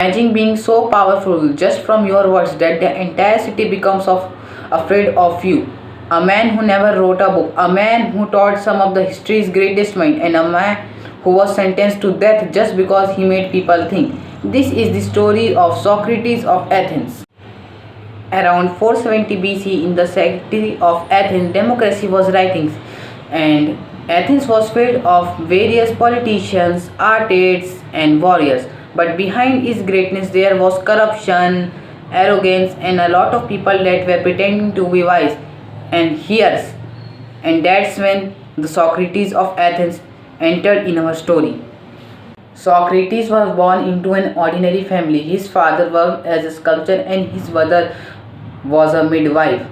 Imagine being so powerful just from your words that the entire city becomes afraid of you. A man who never wrote a book, a man who taught some of the history's greatest mind, and a man who was sentenced to death just because he made people think. This is the story of Socrates of Athens. Around 470 BC, in the city of Athens, democracy was rising, and Athens was filled of various politicians, artists, and warriors. But behind his greatness, there was corruption, arrogance, and a lot of people that were pretending to be wise. And here's, and that's when the Socrates of Athens entered in our story. Socrates was born into an ordinary family. His father worked as a sculptor and his mother was a midwife.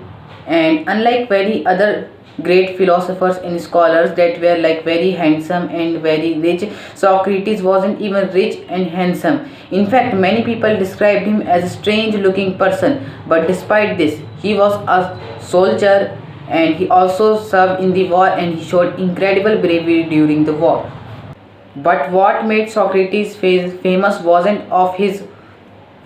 And unlike very other great philosophers and scholars that were like very handsome and very rich, Socrates wasn't even rich and handsome. In fact, many people described him as a strange looking person. But despite this, he was a soldier and he also served in the war and he showed incredible bravery during the war. But what made Socrates famous wasn't of his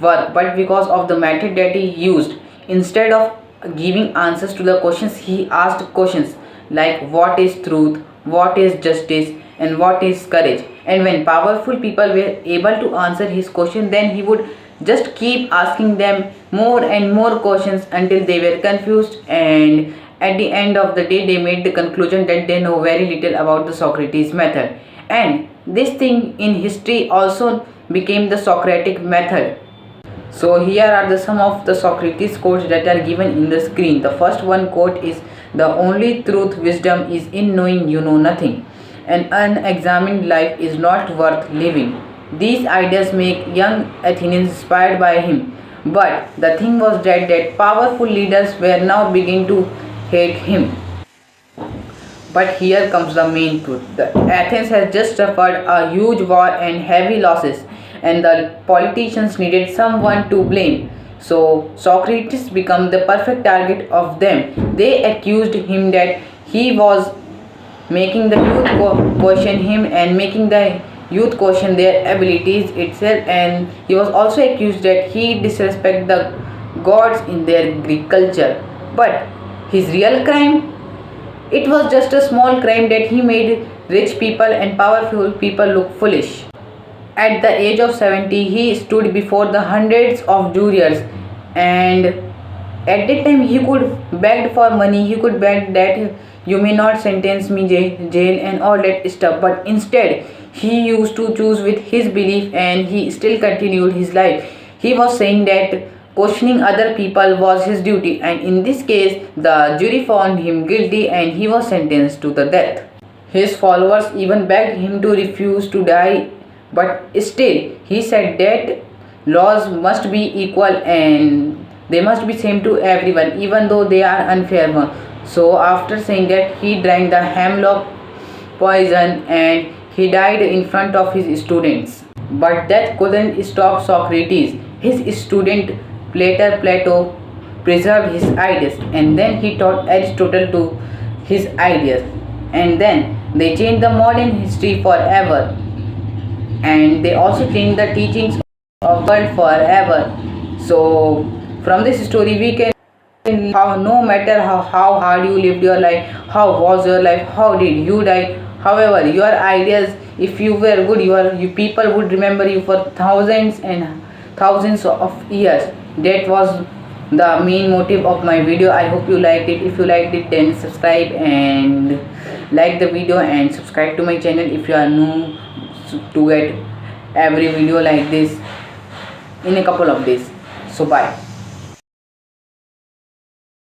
work but because of the method that he used. Instead of giving answers to the questions, he asked questions like what is truth, what is justice, and what is courage. And when powerful people were able to answer his question, then he would just keep asking them more and more questions until they were confused, and at the end of the day they made the conclusion that they know very little about the Socrates method. And this thing in history also became the Socratic method. So here are some of the Socrates quotes that are given in the screen. The first one quote is, "The only truth wisdom is in knowing you know nothing. An unexamined life is not worth living." These ideas make young Athenians inspired by him. But the thing was that powerful leaders were now beginning to hate him. But here comes the main truth. Athens has just suffered a huge war and heavy losses, and the politicians needed someone to blame. So Socrates became the perfect target of them. They accused him that he was making the youth question him and making the youth question their abilities itself, and he was also accused that he disrespect the gods in their Greek culture. But his real crime, it was just a small crime that he made rich people and powerful people look foolish. At the age of 70, he stood before the hundreds of jurors, and at that time he could beg for money. He could beg that you may not sentence me jail and all that stuff. But instead, he used to choose with his belief, and he still continued his life. He was saying that questioning other people was his duty, and in this case, the jury found him guilty and he was sentenced to the death. His followers even begged him to refuse to die, but still he said that laws must be equal and they must be same to everyone even though they are unfair one. So after saying that, he drank the hemlock poison and he died in front of his students. But that couldn't stop Socrates. His student Plato preserved his ideas, and then he taught Aristotle to his ideas, and then they changed the modern history forever, and they also changed the teachings of world forever. So from this story we can how no matter how hard you lived your life, how was your life, how did you die, however your ideas, if you were good, you people would remember you for thousands and thousands of years. That was the main motive of my video. I hope you liked it. If you liked it, then subscribe and like the video and subscribe to my channel if you are new, to get every video like this in a couple of days. So bye.